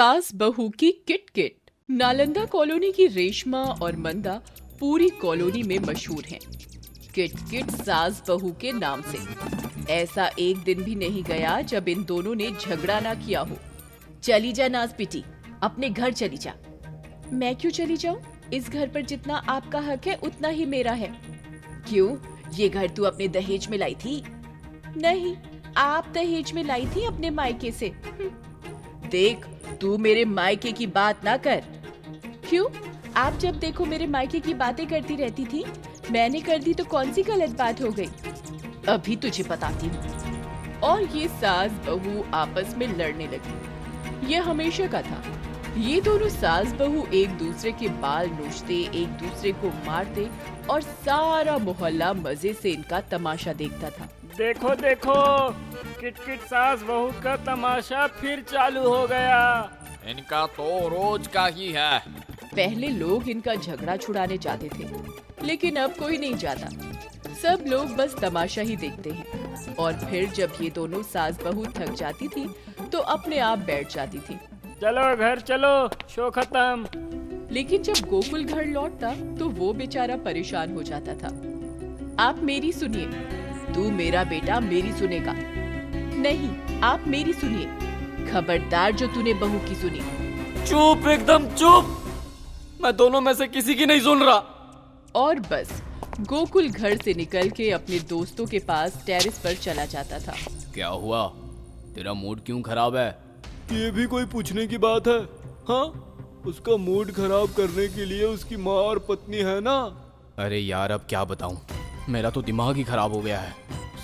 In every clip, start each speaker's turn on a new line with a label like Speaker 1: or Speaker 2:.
Speaker 1: सास बहू की किटकिट। नालंदा कॉलोनी की रेशमा और मंदा पूरी कॉलोनी में मशहूर हैं किटकिट सास बहू के नाम से। ऐसा एक दिन भी नहीं गया जब इन दोनों ने झगड़ा ना किया हो। चली जा नाज पिटी, अपने घर चली जा। मैं क्यों चली जाऊं? इस घर पर जितना आपका हक है उतना ही मेरा है। क्यों? ये घर तू अपने दहेज में लाई थी? नहीं, आप दहेज में लाई थी अपने मायके से। देख, तू मेरे मायके की बात ना कर। क्यों? आप जब देखो मेरे मायके की बातें करती रहती थी। मैंने कर दी तो कौन सी गलत बात हो गई? अभी तुझे बताती हूँ। और ये सास बहू आपस में लड़ने लगी। ये हमेशा का था। ये दोनों सास बहू एक दूसरे के बाल नोचते, एक दूसरे को मारते और सारा मोहल्ला मजे से इनका तमाशा देखता था।
Speaker 2: देखो देखो, किटकिट सास बहू का तमाशा फिर चालू हो गया।
Speaker 3: इनका तो रोज का ही है।
Speaker 1: पहले लोग इनका झगड़ा छुड़ाने जाते थे, लेकिन अब कोई नहीं जाता। सब लोग बस तमाशा ही देखते हैं। और फिर जब ये दोनों सास बहू थक जाती थी तो अपने आप बैठ जाती थी।
Speaker 2: चलो घर चलो, शो खत्म।
Speaker 1: लेकिन जब गोकुल घर लौटता तो वो बेचारा परेशान हो जाता था। आप मेरी सुनिए। तू मेरा बेटा मेरी सुनेगा। नहीं, आप मेरी सुनिए। खबरदार जो तूने बहू की सुनी।
Speaker 3: चुप, एकदम चुप। मैं दोनों में से किसी की नहीं सुन रहा।
Speaker 1: और बस गोकुल घर से निकल के अपने दोस्तों के पास टेरेस पर चला जाता था।
Speaker 3: क्या हुआ? तेरा मूड क्यों खराब है?
Speaker 4: ये भी कोई पूछने की बात है? हाँ, उसका मूड खराब करने के लिए उसकी माँ और पत्नी है ना।
Speaker 3: अरे यार, अब क्या बताऊं, मेरा तो दिमाग ही खराब हो गया है।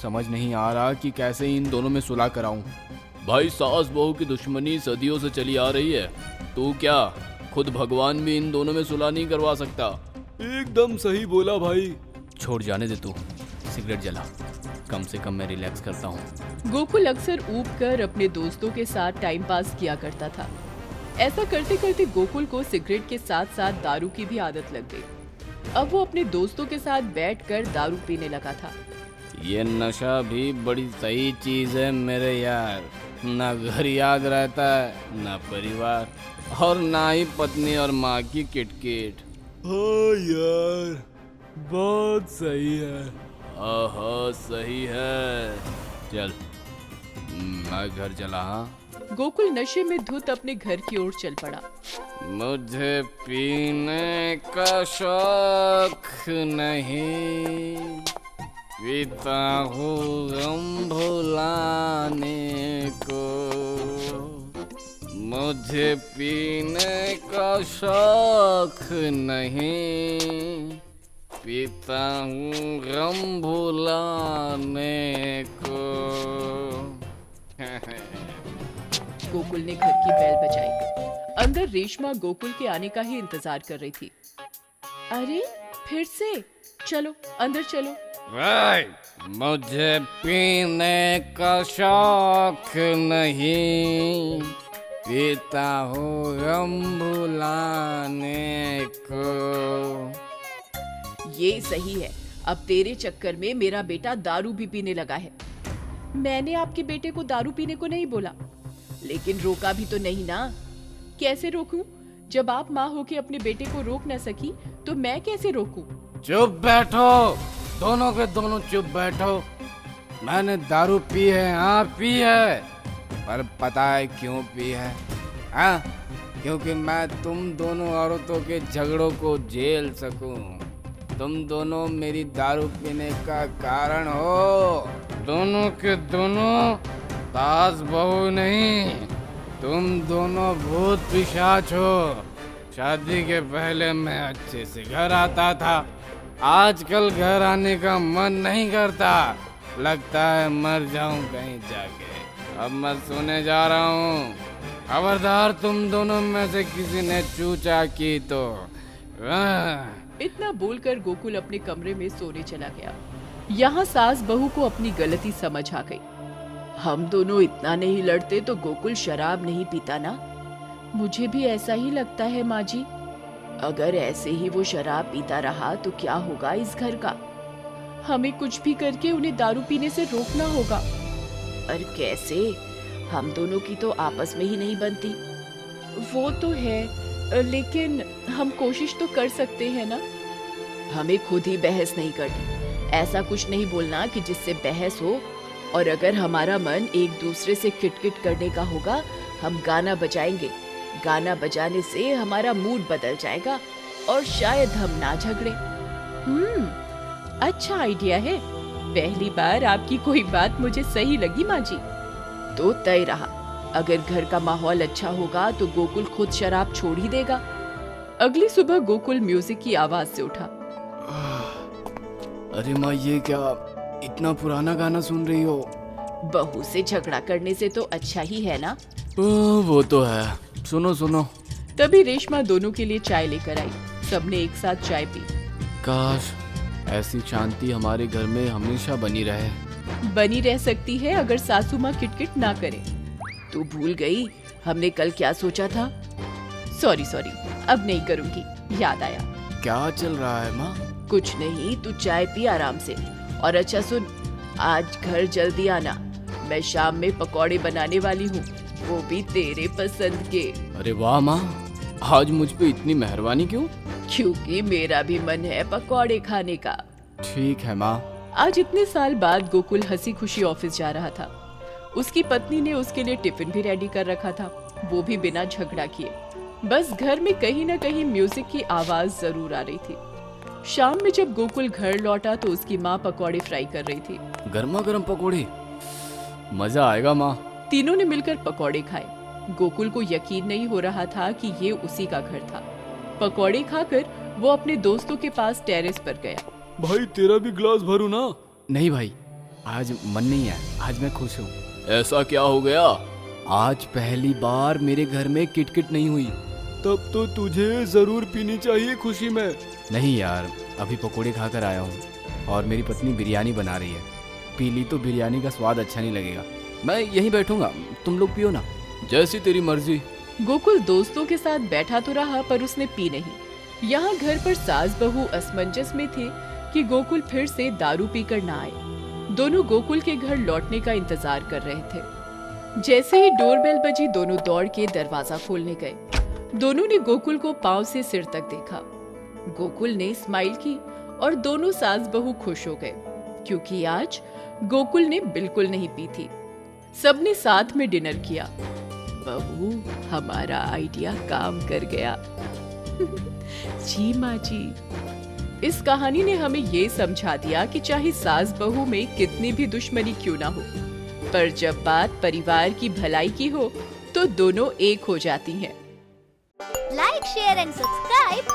Speaker 3: समझ नहीं आ रहा कि कैसे इन दोनों में सुलह कराऊं। भाई, सास बहू की दुश्मनी सदियों से चली आ रही है। तू क्या खुद भगवान भी इन दोनों में सुलह नहीं करवा सकता?
Speaker 4: एकदम सही बोला भाई।
Speaker 3: छोड़, जाने दे तू। सिगरेट जला, कम से कम मैं रिलैक्स करता हूँ।
Speaker 1: गोकुल अक्सर ऊब कर अपने दोस्तों के साथ टाइम पास किया करता था। ऐसा करते करते गोकुल को सिगरेट के साथ साथ दारू की भी आदत लग गई। अब वो अपने दोस्तों के साथ बैठकर दारू पीने लगा था।
Speaker 3: ये नशा भी बड़ी सही चीज है मेरे यार। ना घर याद रहता है, ना परिवार, और ना ही पत्नी और माँ की किटकिट।
Speaker 4: हाँ यार, बहुत सही है।
Speaker 3: हाँ, सही है। चल, मैं घर चला। हाँ,
Speaker 1: गोकुल नशे में धुत अपने घर की ओर चल पड़ा।
Speaker 3: मुझे पीने का शौक नहीं, पीता हूँ गम भुलाने को। मुझे पीने का शौक नहीं, पीता हूँ गम भुलाने को।
Speaker 1: गोकुल ने घर की बेल बजाई। अंदर रेशमा गोकुल के आने का ही इंतजार कर रही थी। अरे, फिर से? चलो अंदर चलो।
Speaker 3: मुझे पीने का शौक नहीं, पीता हूँ गम भुलाने को।
Speaker 1: ये सही है। अब तेरे चक्कर में मेरा बेटा दारू भी पीने लगा है। मैंने आपके बेटे को दारू पीने को नहीं बोला, लेकिन रोका भी तो नहीं ना। कैसे रोकूं? जब आप माँ होके अपने बेटे को रोक न सकी तो मैं कैसे रोकूं?
Speaker 3: चुप बैठो, दोनों के दोनों चुप बैठो। मैंने दारू पी है, हाँ पी है, पर पता है क्यों पी है? हाँ, क्योंकि मैं तुम दोनों औरतों के झगड़ों को झेल सकूं। तुम दोनों मेरी दारू पीने का कारण हो। दोनों के दोनों सास बहू नहीं, तुम दोनों भूत पिशाच हो। शादी के पहले मैं अच्छे से घर आता था, आजकल घर आने का मन नहीं करता। लगता है मर जाऊं कहीं जाके। अब मैं सोने जा रहा हूँ। खबरदार तुम दोनों में से किसी ने चूचा की तो।
Speaker 1: इतना बोलकर गोकुल अपने कमरे में सोने चला गया। यहाँ सास बहू को अपनी गलती समझ आ गई। हम दोनों इतना नहीं लड़ते तो गोकुल शराब नहीं पीता ना। मुझे भी ऐसा ही लगता है माँ जी। अगर ऐसे ही वो शराब पीता रहा तो क्या होगा इस घर का? हमें कुछ भी करके उन्हें दारू पीने से रोकना होगा। और कैसे? हम दोनों की तो आपस में ही नहीं बनती। वो तो है, लेकिन हम कोशिश तो कर सकते हैं ना। हमें खुद ही बहस नहीं करनी। ऐसा कुछ नहीं बोलना कि जिससे बहस हो। और अगर हमारा मन एक दूसरे से किटकिट करने का होगा, हम गाना बजाएंगे। गाना बजाने से हमारा मूड बदल जाएगा और शायद हम ना झगड़े। अच्छा आइडिया है। पहली बार आपकी कोई बात मुझे सही लगी माँ जी। तो तय रहा, अगर घर का माहौल अच्छा होगा तो गोकुल खुद शराब छोड़ ही देगा। अगली सुबह गोकुल म्यूजिक की आवाज से उठा।
Speaker 3: अरे माँ, ये क्या इतना पुराना गाना सुन रही हो?
Speaker 1: बहू से झगड़ा करने से तो अच्छा ही है ना।
Speaker 3: वो तो है। सुनो सुनो।
Speaker 1: तभी रेशमा दोनों के लिए चाय लेकर आई। सबने एक साथ चाय पी।
Speaker 3: काश ऐसी शांति हमारे घर में हमेशा बनी रहे।
Speaker 1: बनी रह सकती है अगर सासू माँ किटकिट ना करे। तू भूल गई हमने कल क्या सोचा था? सॉरी, अब नहीं करूँगी, याद आया।
Speaker 3: क्या चल रहा है माँ?
Speaker 1: कुछ नहीं, तू चाय पी आराम से। और अच्छा सुन, आज घर जल्दी आना। मैं शाम में पकौड़े बनाने वाली हूँ, वो भी तेरे पसंद के।
Speaker 3: अरे वाह माँ, आज मुझ पे इतनी मेहरबानी क्यों?
Speaker 1: क्योंकि मेरा भी मन है पकौड़े खाने का।
Speaker 3: ठीक है माँ।
Speaker 1: आज इतने साल बाद गोकुल हंसी खुशी ऑफिस जा रहा था। उसकी पत्नी ने उसके लिए टिफिन भी रेडी कर रखा था, वो भी बिना झगड़ा किए। बस घर में कहीं न कहीं म्यूजिक की आवाज जरूर आ रही थी। शाम में जब गोकुल घर लौटा तो उसकी माँ पकौड़े फ्राई कर रही थी।
Speaker 3: गर्मा गर्म पकौड़े, मजा आएगा माँ।
Speaker 1: तीनों ने मिलकर पकौड़े खाए। गोकुल को यकीन नहीं हो रहा था कि ये उसी का घर था। पकौड़े खाकर वो अपने दोस्तों के पास टेरेस पर गया।
Speaker 4: भाई तेरा भी ग्लास भरूं ना?
Speaker 3: नहीं भाई, आज मन नहीं है, आज मैं खुश हूँ। ऐसा क्या हो गया? आज पहली बार मेरे घर में किटकिट नहीं हुई।
Speaker 4: तब तो तुझे जरूर पीनी चाहिए खुशी में।
Speaker 3: नहीं यार, अभी पकोड़े खाकर आया हूँ और मेरी पत्नी बिरयानी बना रही है। पी ली तो बिरयानी का स्वाद अच्छा नहीं लगेगा। मैं यहीं बैठूंगा, तुम लोग पियो ना। जैसी तेरी मर्जी।
Speaker 1: गोकुल दोस्तों के साथ बैठा तो रहा पर उसने पी नहीं। यहाँ घर पर सास बहू असमंजस में थे कि गोकुल फिर से दारू पीकर ना आए। दोनों गोकुल के घर लौटने का इंतजार कर रहे थे। जैसे ही डोरबेल बजी, दोनों दौड़ के दरवाजा खोलने गए। दोनों ने गोकुल को पांव से सिर तक देखा। गोकुल ने स्माइल की और दोनों सास बहू खुश हो गए, क्योंकि आज गोकुल ने बिल्कुल नहीं पी थी। सबने साथ में डिनर किया। बहू, हमारा आइडिया काम कर गया। जी माँ जी। इस कहानी ने हमें ये समझा दिया कि चाहे सास बहू में कितनी भी दुश्मनी क्यों ना हो, पर जब बात परिवार की भलाई की हो तो दोनों एक हो जाती हैं।
Speaker 5: Like, share and subscribe